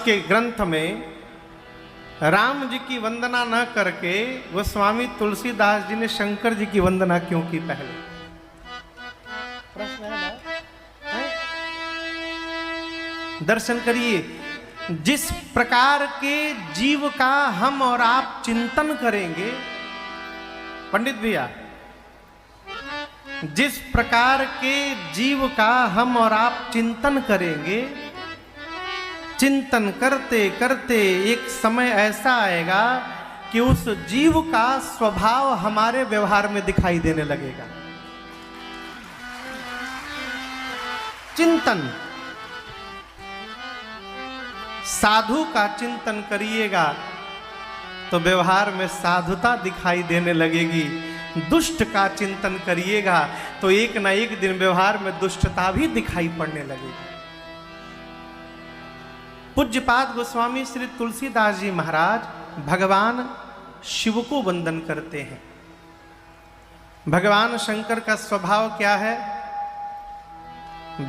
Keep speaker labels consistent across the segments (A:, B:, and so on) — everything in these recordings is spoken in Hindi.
A: के ग्रंथ में राम जी की वंदना न करके गोस्वामी तुलसीदास जी ने शंकर जी की वंदना क्यों की पहले? प्रश्न है ना? दर्शन करिए, जिस प्रकार के जीव का हम और आप चिंतन करेंगे, पंडित भैया, जिस प्रकार के जीव का हम और आप चिंतन करेंगे, चिंतन करते करते एक समय ऐसा आएगा कि उस जीव का स्वभाव हमारे व्यवहार में दिखाई देने लगेगा। चिंतन, साधु का चिंतन करिएगा तो व्यवहार में साधुता दिखाई देने लगेगी। दुष्ट का चिंतन करिएगा तो एक ना एक दिन व्यवहार में दुष्टता भी दिखाई पड़ने लगेगी। पूज्यपाद गोस्वामी श्री तुलसीदास जी महाराज भगवान शिव को वंदन करते हैं। भगवान शंकर का स्वभाव क्या है?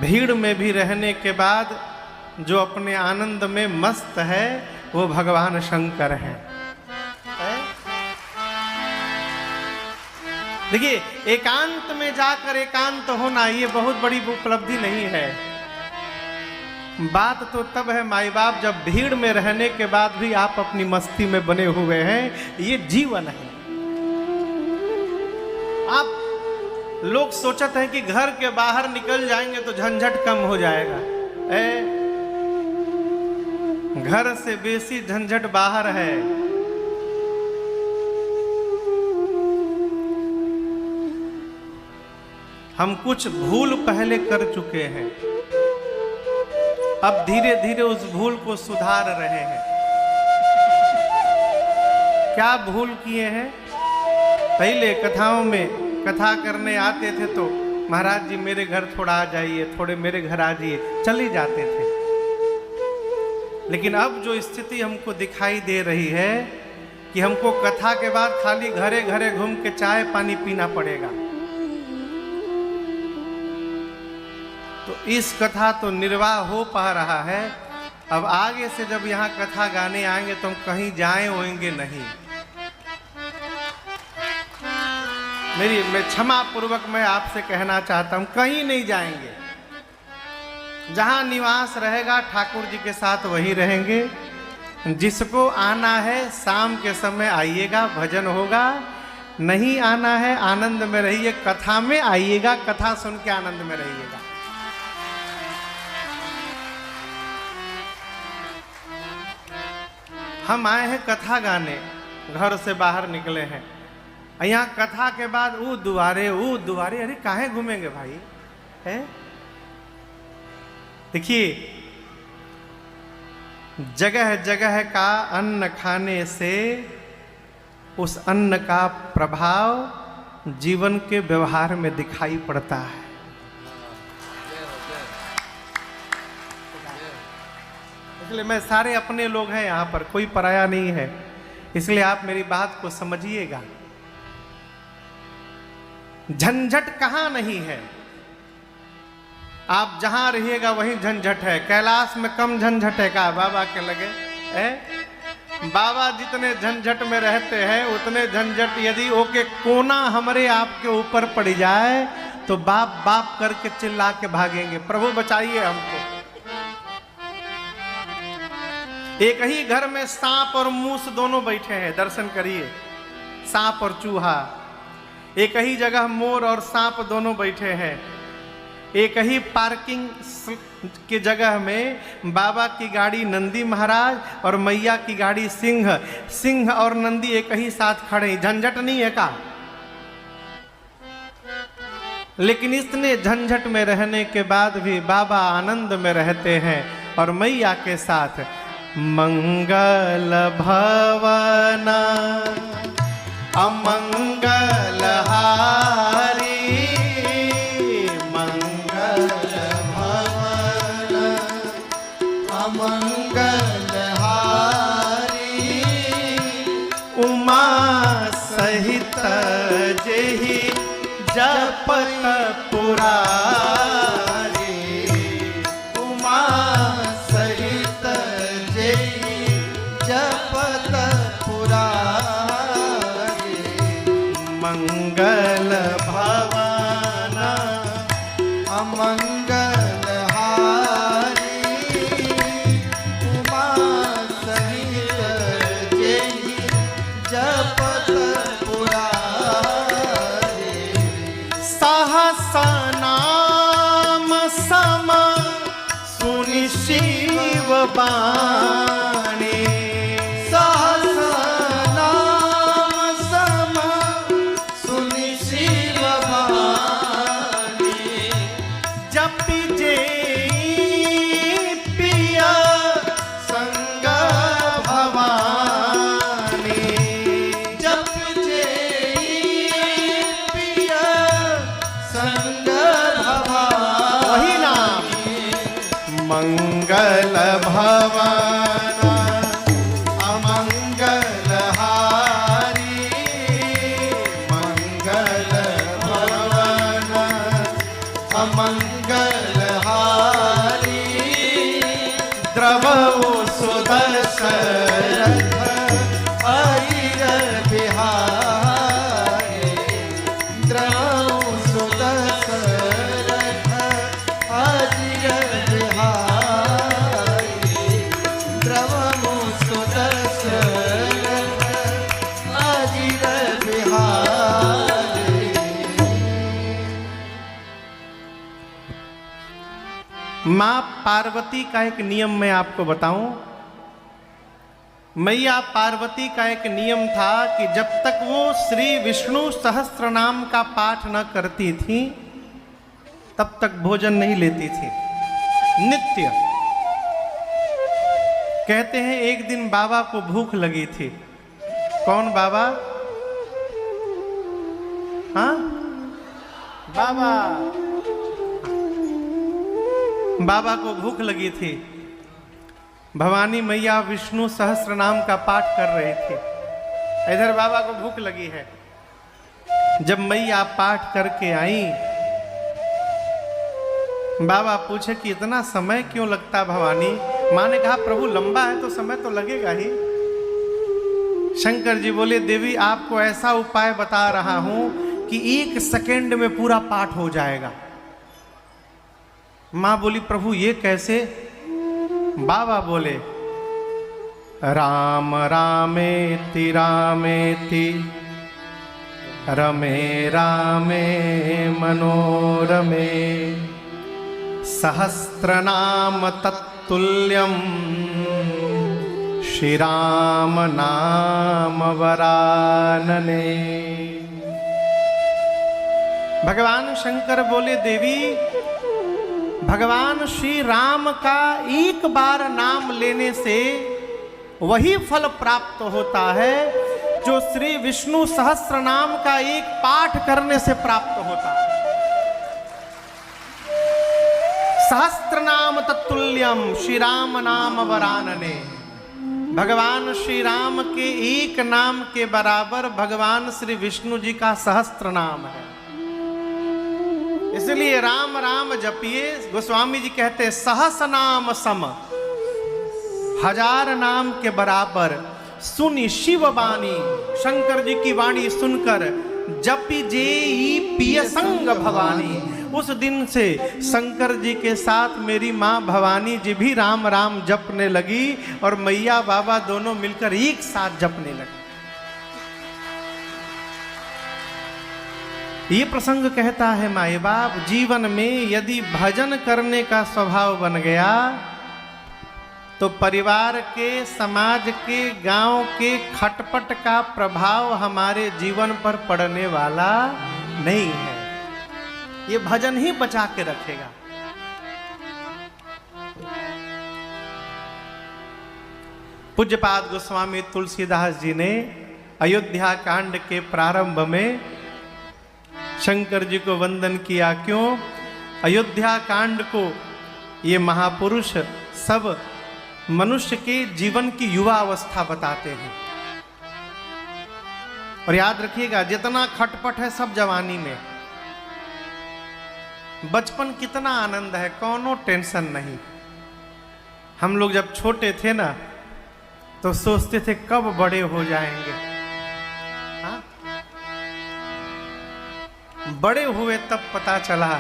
A: भीड़ में भी रहने के बाद जो अपने आनंद में मस्त है वो भगवान शंकर हैं। देखिए, एकांत में जाकर एकांत होना ये बहुत बड़ी उपलब्धि नहीं है। बात तो तब है माई बाप जब भीड़ में रहने के बाद भी आप अपनी मस्ती में बने हुए हैं। ये जीवन है। आप लोग सोचते हैं कि घर के बाहर निकल जाएंगे तो झंझट कम हो जाएगा। घर से बेसी झंझट बाहर है। हम कुछ भूल पहले कर चुके हैं, अब धीरे धीरे उस भूल को सुधार रहे हैं। क्या भूल किए हैं? पहले कथाओं में कथा करने आते थे तो महाराज जी मेरे घर थोड़ा आ जाइए, थोड़े मेरे घर आ जाइए, चले जाते थे। लेकिन अब जो स्थिति हमको दिखाई दे रही है कि हमको कथा के बाद खाली घरे घरे घूम के चाय पानी पीना पड़ेगा। तो इस कथा तो निर्वाह हो पा रहा है। अब आगे से जब यहाँ कथा गाने आएंगे तो हम कहीं जाए होंगे नहीं। मैं क्षमा पूर्वक मैं आपसे कहना चाहता हूँ, कहीं नहीं जाएंगे। जहाँ निवास रहेगा ठाकुर जी के साथ वहीं रहेंगे। जिसको आना है शाम के समय आइएगा, भजन होगा। नहीं आना है आनंद में रहिए, कथा में आइएगा, कथा सुन के आनंद में रहिएगा। हम आए हैं कथा गाने, घर से बाहर निकले हैं। यहाँ कथा के बाद वो दुआरे, अरे काहे घूमेंगे भाई? है देखिए, जगह जगह का अन्न खाने से उस अन्न का प्रभाव जीवन के व्यवहार में दिखाई पड़ता है। इसलिए मैं सारे अपने लोग हैं यहाँ पर, कोई पराया नहीं है। इसलिए आप मेरी बात को समझिएगा। झंझट कहाँ नहीं है? आप जहां रहिएगा वहीं झंझट है। कैलाश में कम झंझट है का बाबा के लगे? बाबा जितने झंझट में रहते हैं उतने झंझट यदि ओके कोना हमरे आपके ऊपर पड़ जाए तो बाप बाप करके चिल्ला के भागेंगे, प्रभु बचाइए हमको। एक ही घर में सांप और मूस दोनों बैठे हैं, दर्शन करिए। सांप और चूहा। एक ही जगह मोर और सांप दोनों बैठे हैं। एक ही पार्किंग की जगह में बाबा की गाड़ी नंदी महाराज और मैया की गाड़ी सिंह और नंदी एक ही साथ खड़े। झंझट नहीं है का? लेकिन इतने झंझट में रहने के बाद भी बाबा आनंद में रहते हैं और मैया के साथ मंगल भवन अमंगल हारी, मंगल भवन अमंगल हारी, उमा सहित जेहि जपत पुरारी, उमा सहित वाणी,
B: सहस नाम सम सुनि शिव वाणी,
A: जपि जे
B: पिय संग भवानी, जप जे पिय संग भवानी,
A: वही नाम
B: मंगल भवन अमंगल हारी, मंगल भवन अमंगल हारी, द्रवौ सुदशरथ अरिर बिहारी, द्रवौ सुदशरथ अरिर बिहारी, द्रवौ सुदशरथ अरिर बिहारी।
A: मां पार्वती का एक नियम मैं आपको बताऊं। मैया पार्वती का एक नियम था कि जब तक वो श्री विष्णु सहस्त्र नाम का पाठ न करती थी तब तक भोजन नहीं लेती थी, नित्य। कहते हैं एक दिन बाबा को भूख लगी थी। कौन बाबा? हाँ बाबा। बाबा को भूख लगी थी। भवानी मैया विष्णु सहस्त्र नाम का पाठ कर रहे थे, इधर बाबा को भूख लगी है। जब मैया पाठ करके आई, बाबा पूछे कि इतना समय क्यों लगता भवानी? माँ ने कहा प्रभु लंबा है तो समय तो लगेगा ही। शंकर जी बोले देवी आपको ऐसा उपाय बता रहा हूं कि 1 सेकंड में पूरा पाठ हो जाएगा। मां बोली प्रभु ये कैसे? बाबा बोले राम रामेति रामेति रमे रामे मनोरमे, सहस्रनाम तत्तुल्यं श्रीराम नाम वरानने। भगवान शंकर बोले देवी भगवान श्री राम का एक बार नाम लेने से वही फल प्राप्त होता है जो श्री विष्णु सहस्त्र नाम का एक पाठ करने से प्राप्त होता है। सहस्त्र नाम तत्तुल्यम श्री राम नाम वरानने। भगवान श्री राम के एक नाम के बराबर भगवान श्री विष्णु जी का सहस्त्र नाम है। इसलिए राम राम जपिए। गोस्वामी जी कहते हैं सहस नाम सम, 1000 नाम के बराबर सुनि शिव वाणी। शंकर जी की वाणी सुनकर जपि जेई पिय संग भवानी। उस दिन से शंकर जी के साथ मेरी माँ भवानी जी भी राम राम जपने लगी और मैया बाबा दोनों मिलकर एक साथ जपने लगे। ये प्रसंग कहता है माए बाप जीवन में यदि भजन करने का स्वभाव बन गया तो परिवार के, समाज के, गांव के खटपट का प्रभाव हमारे जीवन पर पड़ने वाला नहीं है। ये भजन ही बचा के रखेगा। पूज्यपाद गोस्वामी तुलसीदास जी ने अयोध्या कांड के प्रारंभ में शंकर जी को वंदन किया। क्यों? अयोध्या कांड को ये महापुरुष सब मनुष्य के जीवन की युवा अवस्था बताते हैं। और याद रखिएगा जितना खटपट है सब जवानी में। बचपन कितना आनंद है, कोनो टेंशन नहीं। हम लोग जब छोटे थे ना तो सोचते थे कब बड़े हो जाएंगे। हाँ? बड़े हुए तब पता चला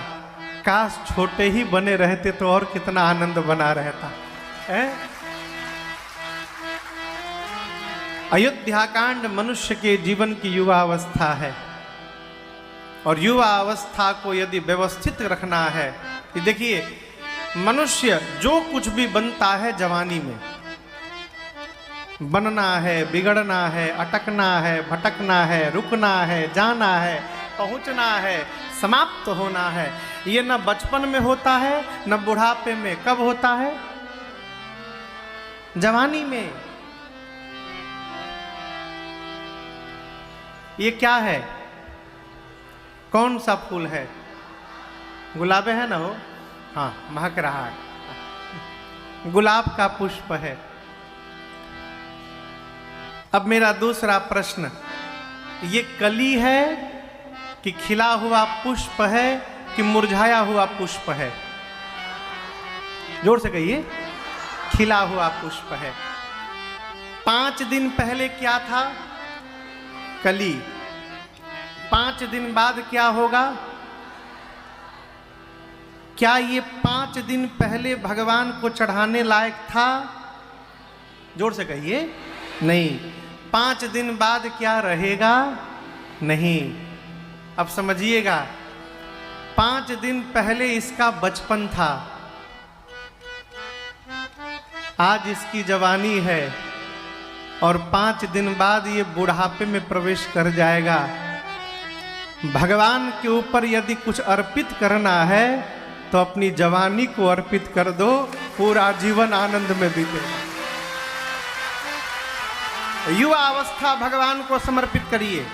A: काश छोटे ही बने रहते तो और कितना आनंद बना रहता है। अयोध्याकांड मनुष्य के जीवन की युवा अवस्था है और युवा अवस्था को यदि व्यवस्थित रखना है, देखिए मनुष्य जो कुछ भी बनता है जवानी में, बनना है, बिगड़ना है, अटकना है, भटकना है, रुकना है, जाना है, पहुंचना है, समाप्त होना है, ये न बचपन में होता है न बुढ़ापे में। कब होता है? जवानी में। ये क्या है? कौन सा फूल है? गुलाबे है ना हो? हाँ, महक रहा है। गुलाब का पुष्प है। अब मेरा दूसरा प्रश्न, ये कली है कि खिला हुआ पुष्प है कि मुरझाया हुआ पुष्प है? जोर से कहिए। खिला हुआ पुष्प है। 5 दिन पहले क्या था? कली। 5 दिन बाद क्या होगा? क्या ये 5 दिन पहले भगवान को चढ़ाने लायक था? जोर से कहिए। नहीं। 5 दिन बाद क्या रहेगा? नहीं। अब समझिएगा, 5 दिन पहले इसका बचपन था, आज इसकी जवानी है, और 5 दिन बाद ये बुढ़ापे में प्रवेश कर जाएगा। भगवान के ऊपर यदि कुछ अर्पित करना है तो अपनी जवानी को अर्पित कर दो, पूरा जीवन आनंद में बीतेगा। युवा अवस्था भगवान को समर्पित करिए।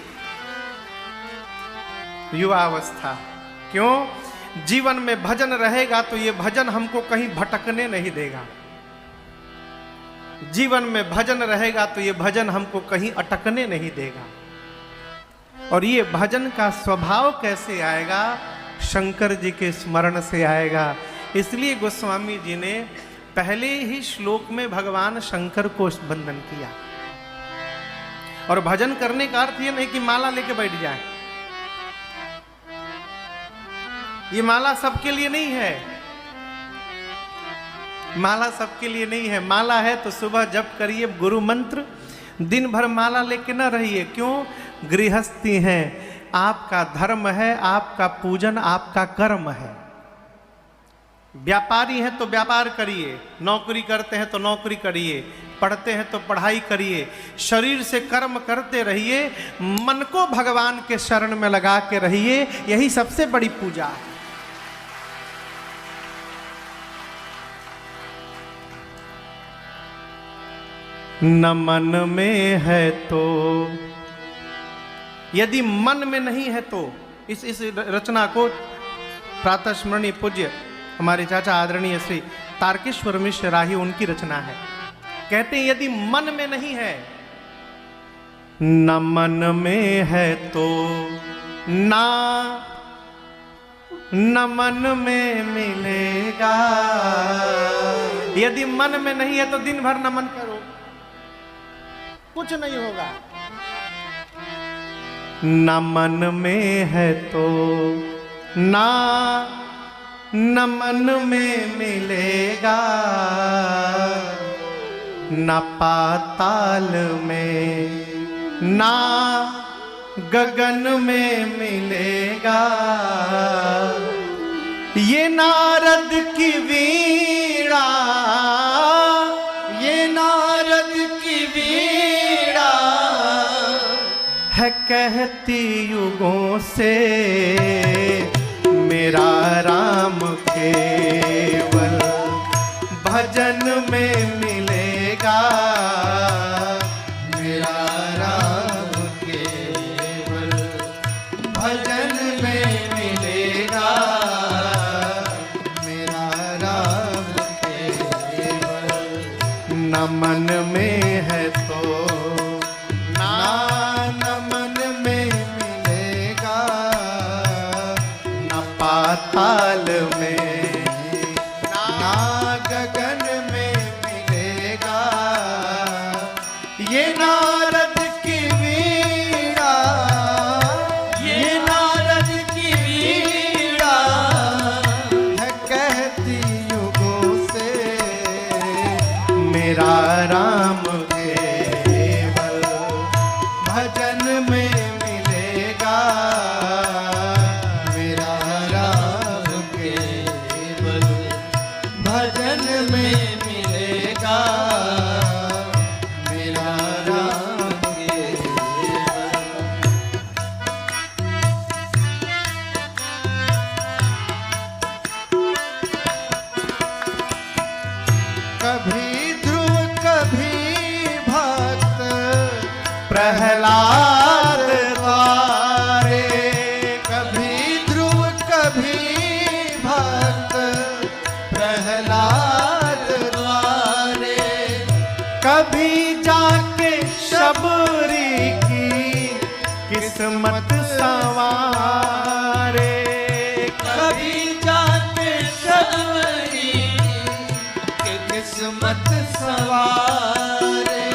A: युवा अवस्था। क्यों? जीवन में भजन रहेगा तो ये भजन हमको कहीं भटकने नहीं देगा। जीवन में भजन रहेगा तो ये भजन हमको कहीं अटकने नहीं देगा। और ये भजन का स्वभाव कैसे आएगा? शंकर जी के स्मरण से आएगा। इसलिए गोस्वामी जी ने पहले ही श्लोक में भगवान शंकर को वंदन किया। और भजन करने का अर्थ ये नहीं कि माला लेके बैठ जाए। ये माला सबके लिए नहीं है। माला सबके लिए नहीं है। माला है तो सुबह जप करिए गुरु मंत्र, दिन भर माला लेके ना रहिए। क्यों? गृहस्थी है, आपका धर्म है, आपका पूजन आपका कर्म है। व्यापारी हैं तो व्यापार करिए, नौकरी करते हैं तो नौकरी करिए, पढ़ते हैं तो पढ़ाई करिए, शरीर से कर्म करते रहिए, मन को भगवान के शरण में लगा के रहिए। यही सबसे बड़ी पूजा है। न मन में है तो, यदि मन में नहीं है तो, इस रचना को प्रातः स्मरणीय पूज्य हमारे चाचा आदरणीय श्री तारकेश्वर मिश्र राही उनकी रचना है। कहते हैं यदि मन में नहीं है, न मन में है तो ना न मन में मिलेगा। यदि मन में नहीं है तो दिन भर नमन करो, कुछ नहीं होगा। न मन में है तो ना न मन में मिलेगा, न पाताल में ना गगन में मिलेगा। ये नारद की वीणा, ये नारद की वीणा है कहती युगों से, मेरा राम केवल भजन में मिलेगा।
B: मेरा राम केवल भजन में मिलेगा। मेरा राम केवल
A: न मन में है तो ना
B: न मन में मिलेगा,
A: न पाताल में
B: ना गगन में मिलेगा।
A: ये नारद की
B: वीणा, ये नारद की वीणा है कहती युगों से,
A: मेरा राम
B: केवल भजन में मिलेगा। मेरा राम केवल प्रहलाद द्वारे, कभी ध्रुव कभी भक्त प्रहलाद द्वारे,
A: कभी जाके शबरी की किस्मत संवारे,
B: कभी जाके शबरी की किस्मत सवारे,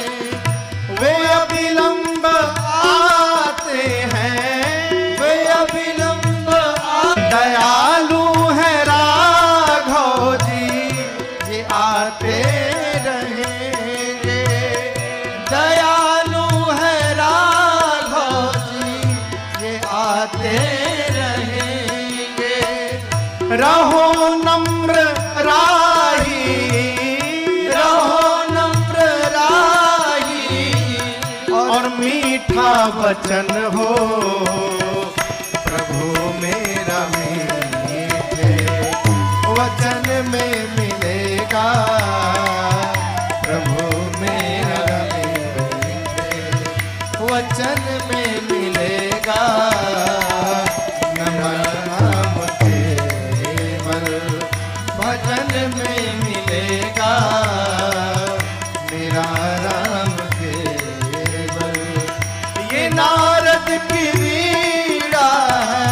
A: वे अविलंब आते हैं,
B: वे अविलंब
A: दयालु है राघव जी,
B: ये आते रहेंगे, दयालु है राघव जी, ये आते रहेंगे।
A: रहो नम्र राही,
B: रहो नम्र राही,
A: और मीठा वचन हो प्रभु मेरा मीठे
B: वचन में मिलेगा प्रभु मेरा मीठे वचन में मिलेगा। नमः नाम केवल भजन में मिलेगा मेरा राम केवल। ये नारद की वीणा है,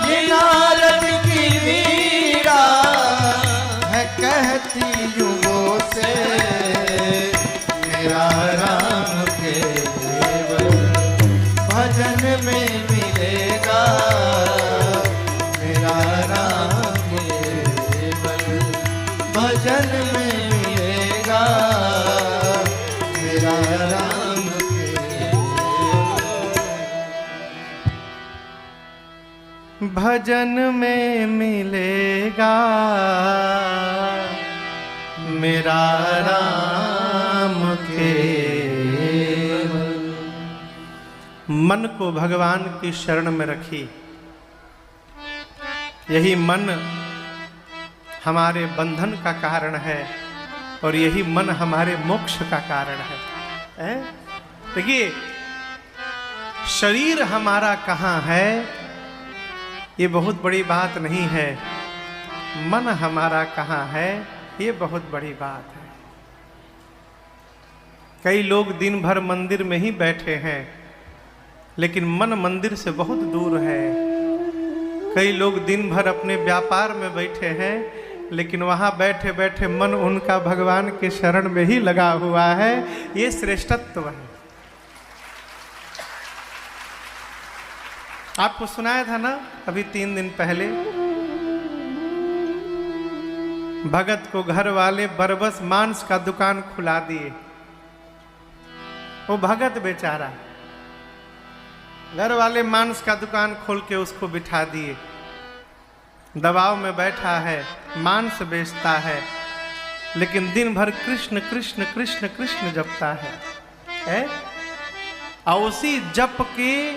B: ये नारद की वीणा है, कहती युगों से मेरा राम केवल भजन में मिलेगा मेरा राम केवल भजन में मिलेगा मेरा राम केवल।
A: भजन में मिलेगा मेरा राम केवल। मन को भगवान की शरण में रखी, यही मन हमारे बंधन का कारण है और यही मन हमारे मोक्ष का कारण है। देखिए, शरीर हमारा कहाँ है ये बहुत बड़ी बात नहीं है, मन हमारा कहाँ है ये बहुत बड़ी बात है। कई लोग दिन भर मंदिर में ही बैठे हैं लेकिन मन मंदिर से बहुत दूर है। कई लोग दिन भर अपने व्यापार में बैठे हैं लेकिन वहां बैठे बैठे मन उनका भगवान के शरण में ही लगा हुआ है। ये श्रेष्ठत्व है। आपको सुनाया था ना अभी 3 दिन पहले, भगत को घर वाले बरबस मांस का दुकान खुला दिए। वो भगत बेचारा, घर वाले मांस का दुकान खोल के उसको बिठा दिए। दबाव में बैठा है, मांस बेचता है लेकिन दिन भर कृष्ण कृष्ण कृष्ण कृष्ण जपता है। और उसी जप के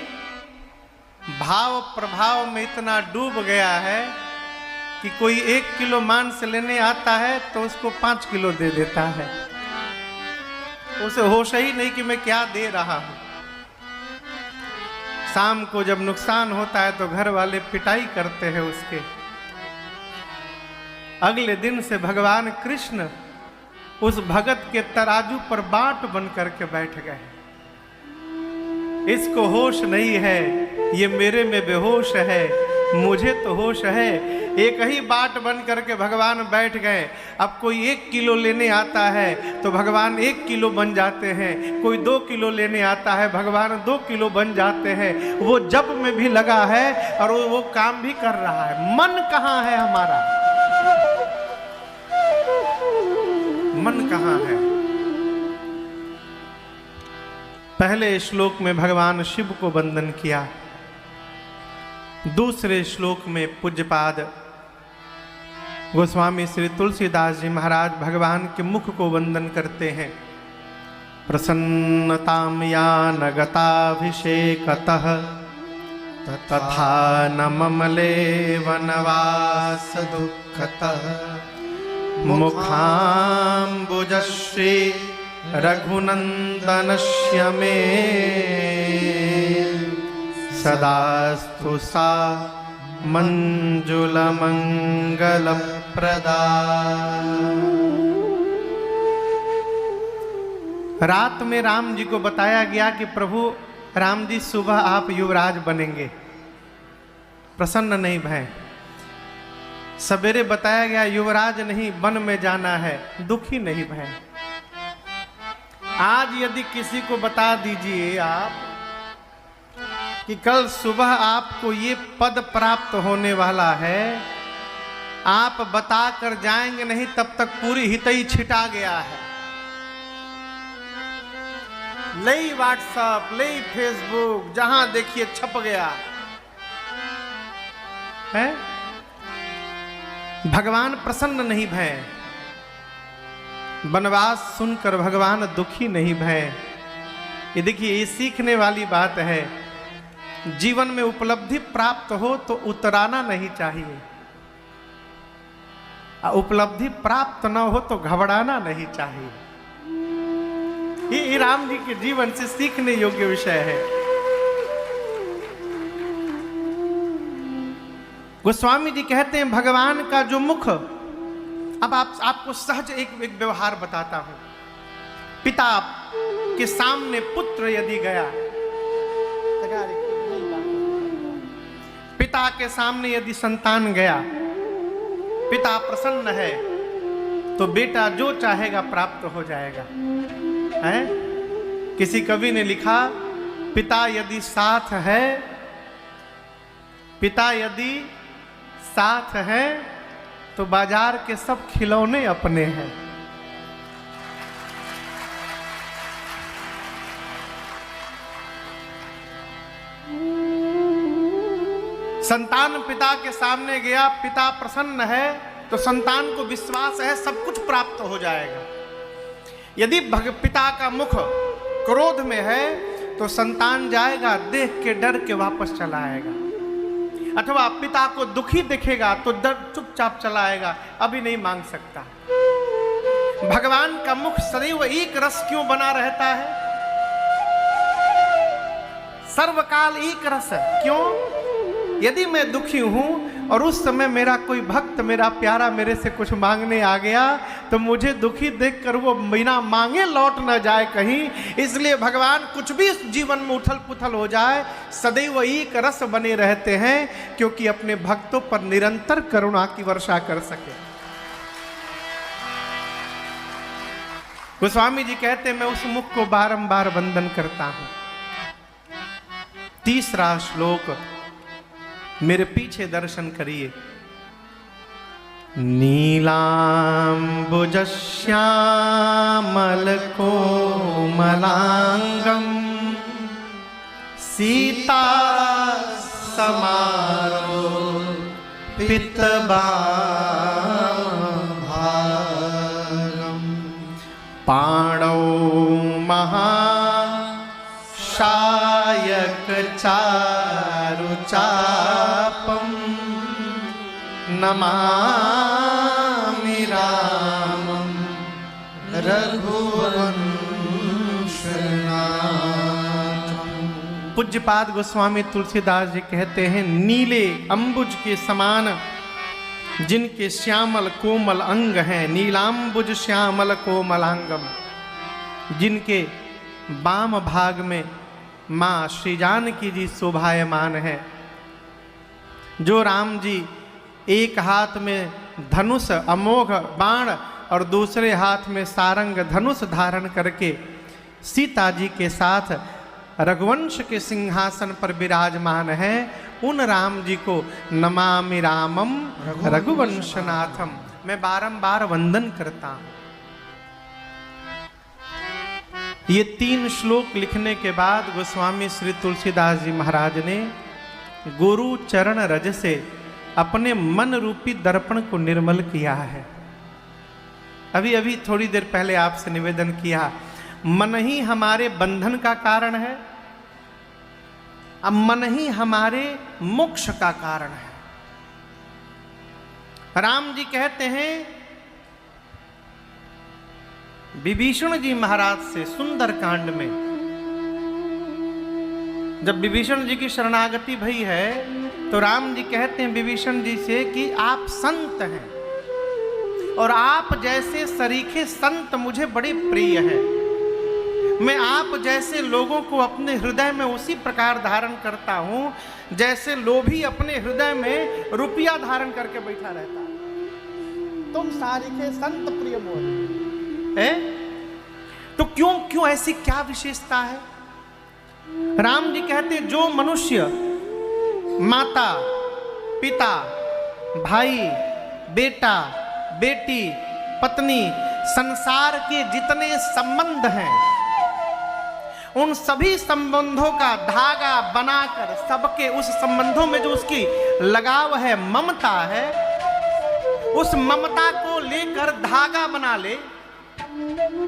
A: भाव प्रभाव में इतना डूब गया है कि कोई 1 किलो मांस लेने आता है तो उसको 5 किलो दे देता है। उसे होश ही नहीं कि मैं क्या दे रहा हूं। शाम को जब नुकसान होता है तो घर वाले पिटाई करते हैं उसके। अगले दिन से भगवान कृष्ण उस भगत के तराजू पर बाट बन करके बैठ गए। इसको होश नहीं है, ये मेरे में बेहोश है, मुझे तो होश है। एक ही बाट बन करके भगवान बैठ गए। अब कोई 1 किलो लेने आता है तो भगवान 1 किलो बन जाते हैं, कोई 2 किलो लेने आता है भगवान 2 किलो बन जाते हैं। वो जप में भी लगा है और वो काम भी कर रहा है। मन कहाँ है हमारा? मन कहाँ है? पहले श्लोक में भगवान शिव को वंदन किया, दूसरे श्लोक में पूज्यपाद गोस्वामी श्री तुलसीदास जी महाराज भगवान के मुख को वंदन करते हैं। प्रसन्नताम या नगताभिषेकतः तथा न ममले वनवास दुःखतः मुखाम्बुजश्री रघुनंदनस्य मे सदास्तु सा मंजुलमंगलप्रदा। रात में राम जी को बताया गया कि प्रभु राम जी सुबह आप युवराज बनेंगे, प्रसन्न नहीं भय। सवेरे बताया गया युवराज नहीं वन में जाना है, दुखी नहीं भय। आज यदि किसी को बता दीजिए आप कि कल सुबह आपको ये पद प्राप्त होने वाला है, आप बता कर जाएंगे नहीं, तब तक पूरी हितई छिटा गया है। लई व्हाट्सएप, लई फेसबुक, जहां देखिए छप गया है। भगवान प्रसन्न नहीं भय, वनवास सुनकर भगवान दुखी नहीं भय। ये देखिए, ये सीखने वाली बात है। जीवन में उपलब्धि प्राप्त हो तो उतराना नहीं चाहिए, उपलब्धि प्राप्त न हो तो घबराना नहीं चाहिए। ये राम जी के जीवन से सीखने योग्य विषय है। गोस्वामी जी कहते हैं भगवान का जो मुख, अब आपको सहज एक व्यवहार बताता हूं। पिता के सामने पुत्र यदि गया, पिता के सामने यदि संतान गया, पिता प्रसन्न है तो बेटा जो चाहेगा प्राप्त हो जाएगा, है? किसी कवि ने लिखा, पिता यदि साथ है, पिता यदि साथ है तो बाजार के सब खिलौने अपने हैं। संतान पिता के सामने गया, पिता प्रसन्न है तो संतान को विश्वास है सब कुछ प्राप्त हो जाएगा। यदि पिता का मुख क्रोध में है तो संतान जाएगा, देख के डर के वापस चला आएगा। अथवा पिता को दुखी दिखेगा तो डर चुपचाप चला आएगा, अभी नहीं मांग सकता। भगवान का मुख सदैव एक रस क्यों बना रहता है? सर्वकाल एक रस। क्यों? यदि मैं दुखी हूं और उस समय मेरा कोई भक्त, मेरा प्यारा मेरे से कुछ मांगने आ गया तो मुझे दुखी देखकर वो बिना मांगे लौट न जाए कहीं। इसलिए भगवान कुछ भी जीवन में उथल पुथल हो जाए, सदैव एक रस बने रहते हैं, क्योंकि अपने भक्तों पर निरंतर करुणा की वर्षा कर सके। गोस्वामी जी कहते मैं उस मुख को बारंबार वंदन करता हूं। तीसरा श्लोक मेरे पीछे दर्शन करिए। नीलाम्बुजश्यामलकोमलांगं सीता समारो पितबाभागं पाणौ महाशायक चारुचापं नमामि रामं रघुवंशनाथं। पूज्यपाद गोस्वामी तुलसीदास जी कहते हैं, नीले अंबुज के समान जिनके श्यामल कोमल अंग हैं, नीलांबुज श्यामल कोमलांगम, जिनके वाम भाग में माँ श्री जानकी जी शोभायमान है। जो राम जी एक हाथ में धनुष अमोघ बाण और दूसरे हाथ में सारंग धनुष धारण करके सीता जी के साथ रघुवंश के सिंहासन पर विराजमान है, उन राम जी को नमामि रामम रघुवंशनाथम मैं बारंबार वंदन करता हूं। ये 3 श्लोक लिखने के बाद गोस्वामी श्री तुलसीदास जी महाराज ने गुरु चरण रज से अपने मन रूपी दर्पण को निर्मल किया है। अभी अभी थोड़ी देर पहले आपसे निवेदन किया, मन ही हमारे बंधन का कारण है, अब मन ही हमारे मोक्ष का कारण है। राम जी कहते हैं विभीषण जी महाराज से सुंदर कांड में जब विभीषण जी की शरणागति भई है तो राम जी कहते हैं विभीषण जी से कि आप संत हैं और आप जैसे सरीखे संत मुझे बड़े प्रिय हैं। मैं आप जैसे लोगों को अपने हृदय में उसी प्रकार धारण करता हूं जैसे लोभी अपने हृदय में रुपया धारण करके बैठा रहता है। तुम सारीखे संत प्रिय मोर है। तो क्यों ऐसी क्या विशेषता है? राम जी कहते जो मनुष्य माता पिता भाई बेटा बेटी पत्नी संसार के जितने संबंध हैं उन सभी संबंधों का धागा बनाकर सबके उस संबंधों में जो उसकी लगाव है ममता है उस ममता को लेकर धागा बना ले।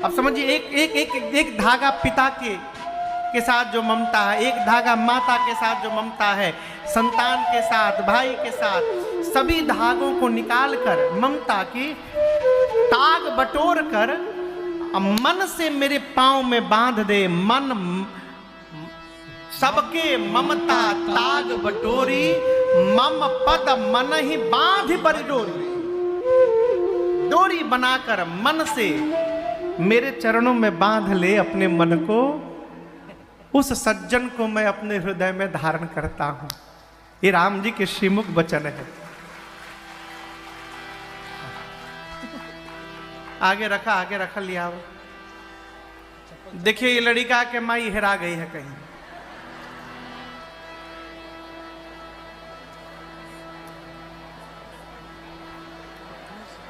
A: अब समझिए एक धागा पिता के साथ जो ममता है, एक धागा माता के साथ जो ममता है, संतान के साथ भाई के साथ, सभी धागों को निकालकर ममता की ताग बटोर कर मन से मेरे पांव में बांध दे। मन सबके ममता ताग बटोरी मम पद मन ही बांध पर डोरी। डोरी बनाकर मन से मेरे चरणों में बांध ले अपने मन को। उस सज्जन को मैं अपने हृदय में धारण करता हूं। ये राम जी के श्रीमुख वचन है। आगे रखा लिया। देखिए ये लड़िका के माई हेरा गई है कहीं।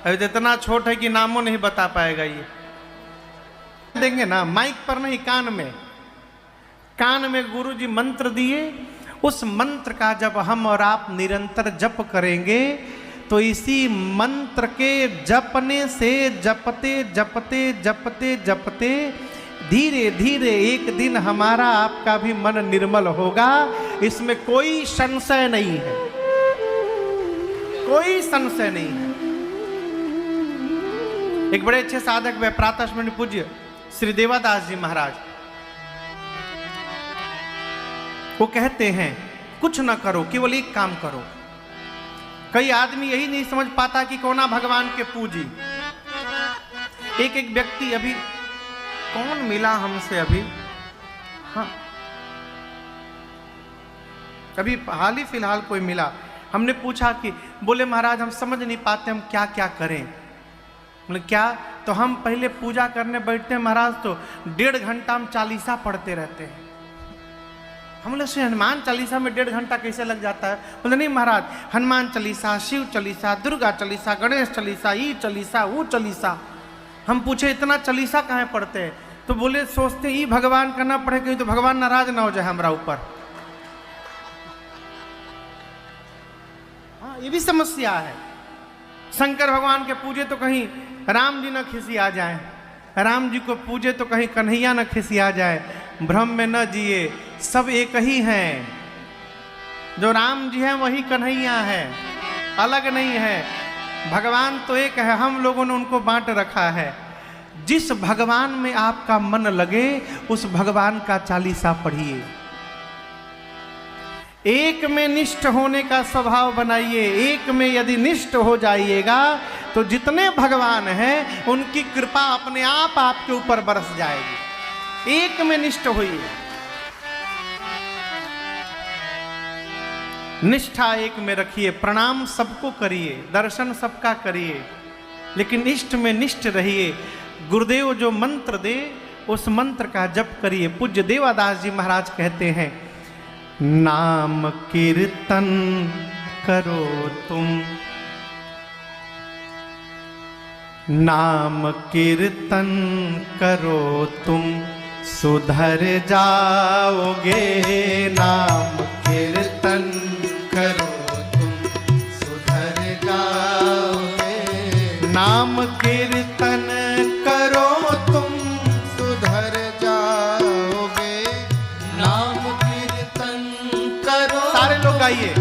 A: अभी इतना छोट है कि नामों नहीं बता पाएगा। ये देंगे ना माइक पर नहीं, कान में गुरुजी मंत्र दिए। उस मंत्र का जब हम और आप निरंतर जप करेंगे तो इसी मंत्र के जपने से जपते जपते जपते जपते धीरे धीरे एक दिन हमारा आपका भी मन निर्मल होगा। इसमें कोई संशय नहीं है, कोई संशय नहीं है। एक बड़े अच्छे साधक व प्रातःस्मरणीय पूज्य श्री देवादास जी महाराज वो कहते हैं कुछ न करो, केवल एक काम करो। कई आदमी यही नहीं समझ पाता कि कौना भगवान के पूजी। एक व्यक्ति अभी कौन मिला हमसे अभी, हाँ अभी हाल ही फिलहाल कोई मिला। हमने पूछा कि बोले महाराज हम समझ नहीं पाते हम क्या क्या करें। बोले क्या? तो हम पहले पूजा करने बैठते हैं महाराज तो 1.5 घंटा हम चालीसा पढ़ते रहते हैं। हम बोले से हनुमान चालीसा में 1.5 घंटा कैसे लग जाता है? बोले नहीं महाराज हनुमान चालीसा, शिव चालीसा, दुर्गा चालीसा, गणेश चालीसा, ये चालीसा, वो चालीसा। हम पूछे इतना चालीसा कहाँ पढ़ते हैं? तो बोले सोचते ये भगवान का ना पढ़े कहीं तो भगवान नाराज ना हो जाए हमारा ऊपर। हाँ ये भी समस्या है। शंकर भगवान के पूजे तो कहीं राम जी न खिसिया जाए, राम जी को पूजे तो कहीं कन्हैया न खिसिया जाए। भ्रम में न जिए, सब एक ही हैं। जो राम जी हैं वही कन्हैया है, अलग नहीं है। भगवान तो एक है, हम लोगों ने उनको बांट रखा है। जिस भगवान में आपका मन लगे उस भगवान का चालीसा पढ़िए। एक में निष्ठ होने का स्वभाव बनाइए। एक में यदि निष्ठ हो जाइएगा तो जितने भगवान हैं उनकी कृपा अपने आप आपके ऊपर बरस जाएगी। एक में निष्ठ होइए। निष्ठा एक में रखिए, प्रणाम सबको करिए, दर्शन सबका करिए, लेकिन इष्ट में निष्ठ रहिए। गुरुदेव जो मंत्र दे उस मंत्र का जप करिए। पूज्य देवादास जी महाराज कहते हैं नाम कीर्तन करो तुम, नाम कीर्तन करो तुम सुधर जाओगे। नाम कीर्तन
B: करो तुम सुधर जाओगे।
A: नाम कीर्तन करो तुम
B: सुधर जाओगे। नाम कीर्तन करो।
A: सारे लोग गाइए।